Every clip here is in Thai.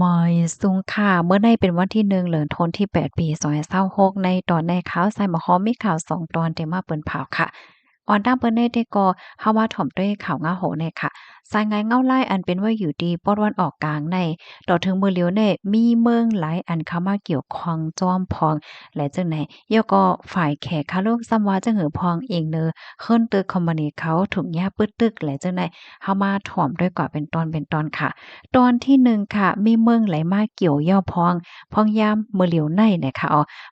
มอยสุงค่ะเมื่อในเป็นวันที่1เหลือนธันวาคมที่8ปี2026ในตอนในข่าวใส่หมอฮ้อมมีข่าว2ตอนที่มาเปิ้นเผาค่ะออนด้านเปิ้นได้ได้ก็เฮามาถ่อมด้วยข่าวง่าโหเนี่ยค่ะสายงานเงาไล่อันเป็นว่าอยู่ดีป้อตะวันออกกลางในต่อถึงมื้อเหลียวเนี่ยมีเมืองหลายอันเข้ามาเกี่ยวข้องจ้อมพองและจังไหนย่อก็ฝ่ายแขกคาลูกซ้ำว่าจังหือพองเองเนอเฮิ้นตึกคอมมานีเขาถูกยาปึดตึกและจังไหนเฮามาถ่อมด้วยก่อนเป็นตอนเป็นตอนค่ะ ตอนที่1ค่ะมีเมืองไหลมาเกี่ยวย่อพองพองยามมื้อเหลียวในเนี่ยค่ะ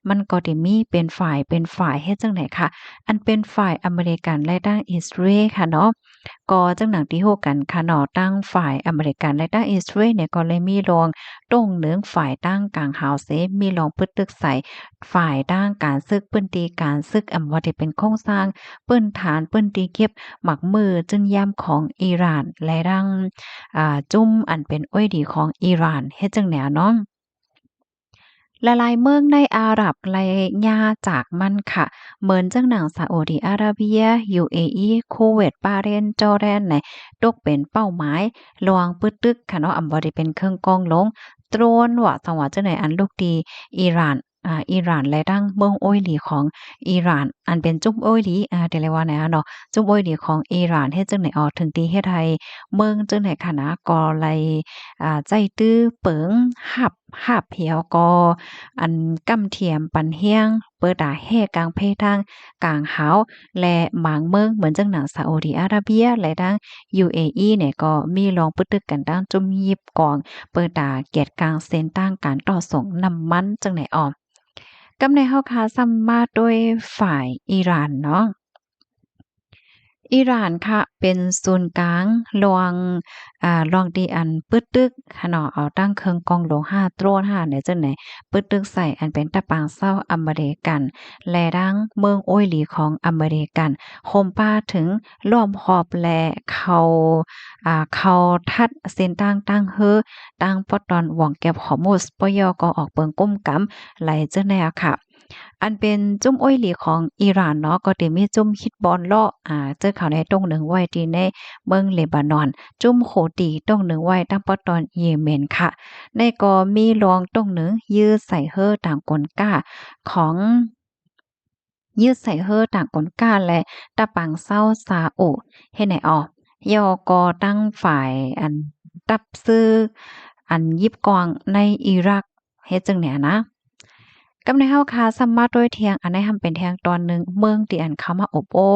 มันก็ได้มีเป็นฝ่ายเฮ็ดจังไดค่ะอันเป็นฝ่ายอเมริกันและตั้งอิสราเอลค่ะเนาะก็จังหนังที่ฮู้กันค่ะเนาะตั้งฝ่ายอเมริกันและตั้งอิสราเอลเนี่ยก็เลยมีรองต้งเหนืองฝ่ายตั้งกลางหาวเสมีรองปึดตึกใส่ฝ่ายตั้งการซึกเปิ้นตีการซึกว่าที่เป็นโครงสร้างเปิ้นฐานเปิ้นตีเก็บหมักมือจึงย่ำของอิหร่านและดัง จุ้มอันเป็นอ้อยดีของอิหร่านเฮ็ดจั่งแหนเนาะหลายๆเมืองในอาหรับไลยาจากมันค่ะเหมือนจังหนังซาอุดิอาระเบีย UAE คูเวตบาห์เรนจอร์แดนเนี่ยตกเป็นเป้าหมายลวงปึดตึกค่ะเนาะบ่ได้เป็นเครื่องกองลงโดรนว่าจังหวะจังไดอันลูกดีอิหร่านอิหร่านและดั้งเมืองโอ้อยหลีของอิหร่านอันเป็นจุ้มโอ้อยหลีเดี๋ยวเรียกว่าแนวเนาะจุ้มโอ้อยหลีของอิหร่านเฮ็ดจังได๋ถึงตีเฮ็ดให้เมืองจังได๋ค่ะนะก็ไลใจตื้อเปิงหับเหี่ยวก็อันกำเทียมปันเฮียงเปิดาแห่กลางเพทางกลางหาวและหมางเมืองเหมือนจังหนังซาอุดิอาระเบียและดัง UAE เนี่ยก็มีลองปึตึกกันดังจุ่มยิบกองเปิดตาเกียรติกลางเส้นตั้งการต่อส่งน้ำมันจังไหนออมกำในเฮาคาซัมมาโดยฝ่ายอิหร่านเนาะ อิหร่านค่ะเป็นศูนย์กลางระหว่างระหว่างที่อันปึดตึกค่ะเนาะเอาตั้งเครื่องกองโลหะโตรนเนี่ยจังไหนปึดตึกใส่อันเป็นตะปางเศร้าอเมริกันและดังเมืองโอ้อยหลีของอเมริกันโฮมป้าถึงล้อมรอบและเขาทัดเส้นตั้งเฮ้อตั้งปอตอนหว่องแก็บฮอร์มุสปยก็ออกเปิงก้มกำไหลจังได๋อะค่ะ อันเป็นจุ้มอ้อยหลีของอิหร่านเนาะก็สิมีจุ้มฮิตบอลเลาะเจอเขาในตรงหนึ่งไว้ที่ในเมืองเลบานอนจุ้มโฮตีตรงหนึ่งไว้ตั้งปอตอนเยเมนค่ะในก็มีรองตรงหนึ่งยื้อใส่เฮ่อต่างกลก้าของยืดใส่เฮ่อต่างกลก้าและตะปังเศร้าซาอุเฮ็ดไหนออกยอก็ตั้งฝ่ายอันตับซื้ออันยิบกองในอิรักเฮ็ดจังแหนนะกำในเฮาคาซัมมาด้วยเทียงอันใดทำเป็นเทียงตอนหนึ่งเมืองที่อันเข้ามาอบโอ้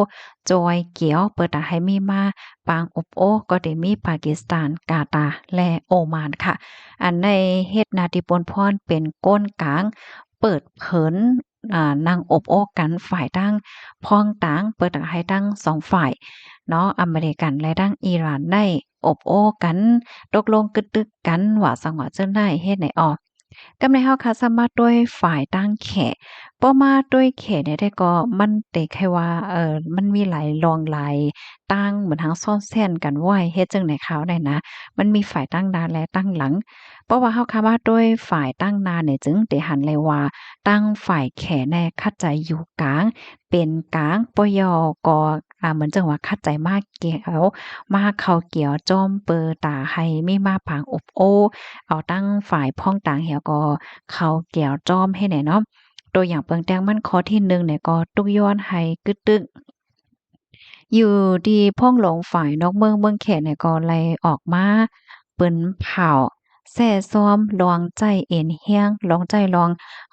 จอยเกี่ยวเปิดตาให้มีมาปางอบโอ้ก็ได้มีปากีสถานกาตาร์และโอมานค่ะอันในเฮ็ดนาติปนพรเป็นก้นกลางเปิดเผนนั่งอบโอ้กันฝ่ายตั้งพ้องต่างเปิดให้ตั้ง2ฝ่ายเนาะอเมริกันและตั้งอิหร่านได้อบโอ้กันตกลงกึดตึกกันว่าสังว่าจั่งใดเฮ็ดไหนออก กำในเฮาค่ะสามารถด้วยฝ่ายตั้งแขบ่มาด้วยแขเนี่ยได้ก็มันแต่แค่ว่ามันมีหลายรองหลายตั้งเหมือนทั้งซ่อนแซ่นกันไว้เฮ็ดจังได๋ขาวได้นะมันมีฝ่ายตั้งหน้าและตั้งหลังเพราะว่าเฮาคามาด้วยฝ่ายตั้งหน้าเนี่ยจึงได้หันเลยว่าตั้งฝ่ายแขแน่คัดใจอยู่กลางเป็นกลางปยกเหมือนจังว่าคัดใจมากเกี่ยวมาเข้าเกี่ยวจ้อมเปอตาให้มีมาผางอบโอ้ เอาตั้งฝ่ายพ้องต่างเหี่ยวก็เขาแก้วจ้อมให้แหน่เนาะตัวอย่างเปิงแต้งมันข้อที่1เนี่ยก็ตุกย้อนให้กึดตึกอยู่ดีพ่องหลงฝ่ายนอกเมืองแขเนี่ยก็ไล่ออกมาเปิ้นเผาแซ่ซ้อมลองใจเอ็นเฮียงลองใจลอง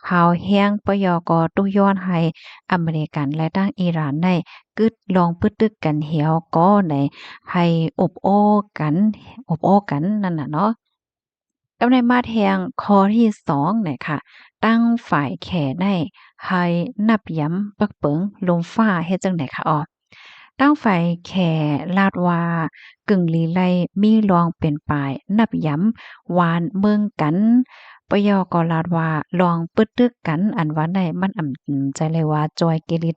หาวแฮงปยกตุกย้อนให้อเมริกันและตั้งอิหร่านได้กึดลองปึดตึกกันเหี่ยวก็ได้ให้อบโอ้กันนั่นน่ะเนาะ กำในมาแทงข้อที่2เนี่ยค่ะตั้งฝ่ายแขได้ให้นับย้ำปักเปิงลมฟ้าเฮ็ดจั่งใดคะอ้อตั้งฝ่ายแขลาดว่ากึ่งลีไลมีรองเป็นปลายนับย้ำวานเมืองกันปยก็ลาดว่าลองปึดตึกกันอันว่าได้มันใจเลยว่าจอยเกลิด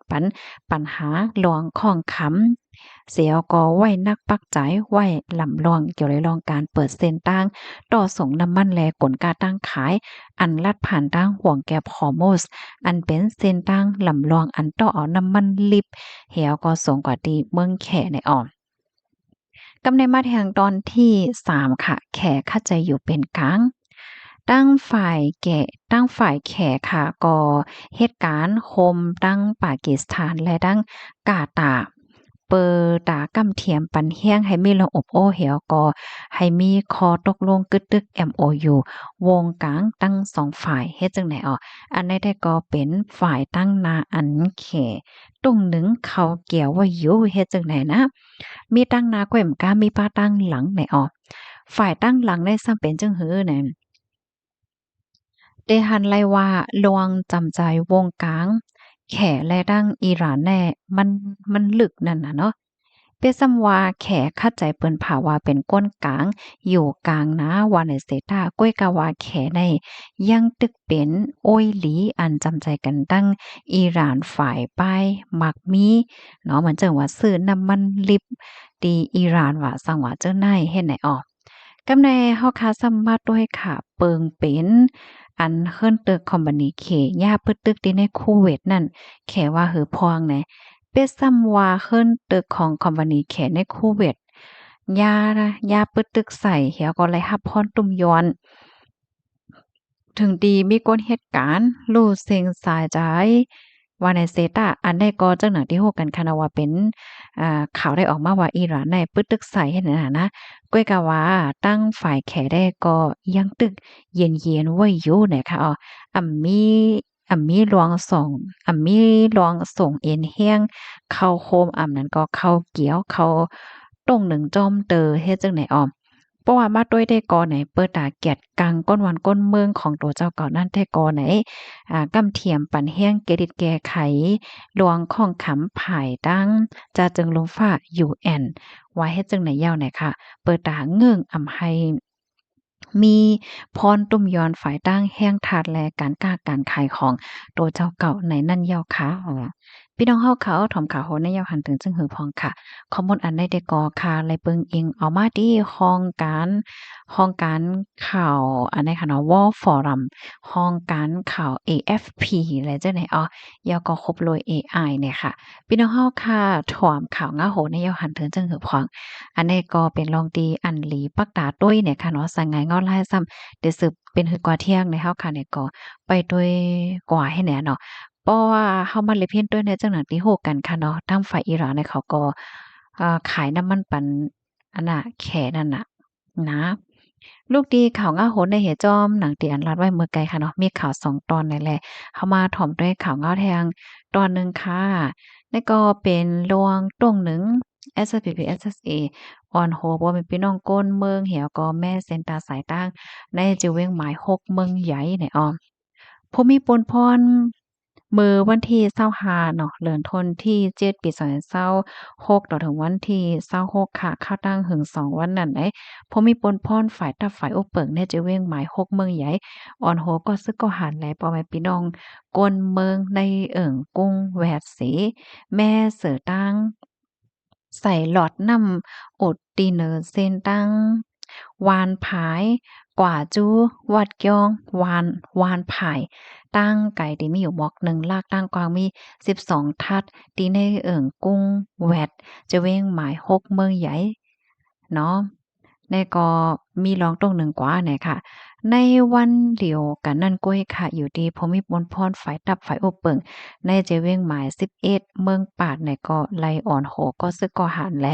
ปัญหาลองข้องขำเสียวก็ไว้นักปักใจไว้ลำลองเกี่ยวเลยลองการเปิดเส้นตั้ง ต่อส่งน้ำมันแลกลกาตั้งขายอันลัดผ่านตั้งห่วงแก็บฮอร์โมสอันเป็นเส้นตั้งลำลองอันต่อเอาน้ำมันลิบเหี่ยวก็ส่งกว่าดีเมืองแขในออมกำในมาแทงตอนที่3ค่ะแขเข้าใจอยู่เป็นกลาง ตั้งฝ่ายแขค่ะก็เหตุการณ์โคมตั้งปากีสถานและตั้งกาตาร์เปิดตากำเทียมปันแห้งให้มีระอบโอ้เหี่ยวก็ให้มีข้อตกลงกึดตึก MOU วงกลางตั้ง2ฝ่ายเฮ็ดจังไหนอ้ออันใดได้ก็เป็นฝ่ายตั้งนาอันแขตรงหนึ่งเขาเกี่ยวว่าอยู่เฮ็ดจังไหนนะมีตั้งนาแกว่มกามีป้าตั้งหลังไหนอ้อฝ่ายตั้งหลังได้ซ้ำเป็นจังหือนั่น ได้หันไล่ว่าลวงจำใจวงกลางแขและดั้งอิหร่านแน่มันลึกนั่นน่ะเนาะเปซำว่าแขเข้าใจเปิ้นภาว่าเป็นก้นกลางอยู่กลางนะวาในเซตาก้วยกะว่าแขในยังตึกเป็นโอ้ยหลีอันจำใจกันตั้งอิหร่านฝ่ายป้ายมักมีเนาะเหมือนจังว่าซื้อน้ำมันลิบตีอิหร่านว่าสังว่าเจ้านายเฮ็ดไหนออก กำในเฮาคาซัมมาด้วยค่ะเปิงเป็นอันเฮิรนตึกคอมบานีเขย่าปึดตึกที่ในคูเวตนั่นแขว่าหือพองแหนเป็ดซ้ำว่าเฮิรนตึกของคอมบานีแขในคูเวตย่าปึดตึกใส่เหี่ยวก็เลยรับพรตุ่มยอนถึงดีมีก้นเหตุการณ์รู้เซ็งสายใจว่าในเซตาอันได้ก็จังหนังที่โฮกันคานาว่าเป็นข่าวได้ออกมาว่าอิหร่านในปึดตึกใส่เห็นน่ะนะก้อยกะว่าตั้งฝ่ายแขได้ก็ยังตึกเย็นๆไว้อยู่นะคะอ๋ออ่ำมีลวงส่งอ่ำมีลวงส่งเอ็นแห้งเข้าโคมนั้นก็เข้าเกี่ยวเข้าตรงหนึ่งจอมเตอเฮ็ดจังไหนอ้อ เพราะว่ามาด้วยได้ก่อไหนเปิดตาเกียดกลางก้นวันก้นเมืองของตัวเจ้าเก่านั่นแต่ก่อไหนกำเทียมปันแห้งเกดิดแก้ไขหลวงของขำผายตั้งจะจึงลงฟ้า UN ไว้ให้จึงไหนยาวไหนค่ะเปิดตาเงื่งอำให้มีพรตุ่มยอนฝ่ายตั้งแห้งถาดแลการก้าการขายของตัวเจ้าเก่าในนั่นยาวค่ะพี่น้องเฮาเขาถอมข่าวโหในยาวหันถึงจึงหือพองค่ะข้อมูลอันใดได้ก่อค่ะไลเปิงอิงเอามาที่ห้องการข่าวอันใดค่ะเนาะ Wall Forum ห้องการข่าว AFP และจังไหนอ๋อยาวก็ครบโลย AI เนี่ยค่ะพี่น้องเฮาค่ะถอมข่าวงาโหในยาวหันถึงจึงหือพอง อันนี้ก็เป็นลองตีอันหลีปักตาตุ้ยเนี่ยค่ะเนาะสั่งไงเงาไล่ซ้ำเดี๋ยวสืบเป็นหือกว่าเที่ยงในเฮาค่ะเนี่ยก็ไปด้วยกว่าให้แหน่เนาะเพราะว่าเฮามาเลยเพี้ยนด้วยในจังหนังที่โฮกันค่ะเนาะทางฝ่ายอิหร่านเนี่ยเขาก็ขายน้ำมันปันอันน่ะแขนั่นน่ะนะลูกดีข่าวง่าโหนในเหตุจอมหนังตีอันรัดไว้เมื่อไกลค่ะเนาะมีข่าว2ตอนนั่นแหละเฮามาถ่อมด้วยข่าวง่าแทงตอนหนึ่งค่ะนั่นก็เป็นลวงตรงหนึ่ง SPP SSA ออนโฮบ่แม่นพี่น้องก้นเมืองเหี่ยวก็แม่เซ็นตาสายตั้งในจือเวียงหมาย6เมืองใหญ่เนี่ยอ้อผู้มีปนพรมื้อวันที่25เนาะเดือนธันที่7ปี2026ต่อถึงวันที่26ค่ะเข้าตั้งหึง2วันนั้นไดผู้มีปนพรฝ่ายตับฝ่ายอุเปิงในจือเวียงหมาย6เมืองใหญ่ออนโฮก็ซึกก็หันแลพ่อแม่พี่น้องก้นเมืองในกุ้งแวดเสแม่เสือตั้ง ใส่หลอดน้ำอดตีเนอเส้นตั้งวานผายกว่าจู้วัดยองวานผายตั้งไก่ที่มีอยู่หมอกหนึ่งลากตั้งกวางมี12ทัดตีในกุ้งแวดจะเว้งหมาย6เมืองใหญ่เนาะในก็มีรองตรงหนึ่งกว่าเนี่ยค่ะในวันเดียวกันนั่นก้วยค่ะอยู่ดีภูมิพลพรฝ่ายตับฝ่ายอบเปิง ในเจเวียงหมาย11เมืองปาดในก็ไลอ่อนโหก็ซึกก็หารแล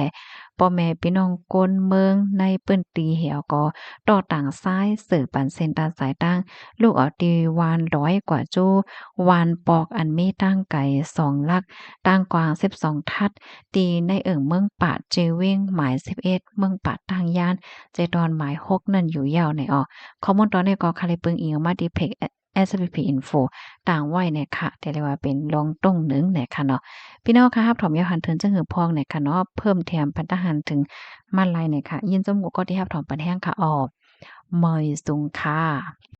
พ่อแม่พี่น้องกนเมืองในเปิ้นตีเหี่ยวก็ต่อต่างซ้ายสืบปันเส้นตาสายตั้งลูกเอาตีวาน100กว่าจู้วานปอกอันมีตั้งไก่2ลักตั้งกวาง12ทัดตีในเมืองปาดเจเวียงหมาย11เมืองปาดตั้งย่านเจดอนหมาย6นั่นอยู่ยาวในออข้อมูลตอนนี้ก็คาลิปึงอิงออกมาดีเพก SPP Info ต่างไว้เนี่ยค่ะแต่เรียกว่าเป็นรองตรงหนึ่งเนี่ยค่ะเนาะพี่น้องค่ะรับถอมยาหันถึงจังหือพองเนี่ยค่ะเนาะเพิ่มแถมพันธหันถึงมาลายเนี่ยค่ะยินจมูกก็ที่รับถอมปันแห้งค่ะออกเมยสูงค่ะ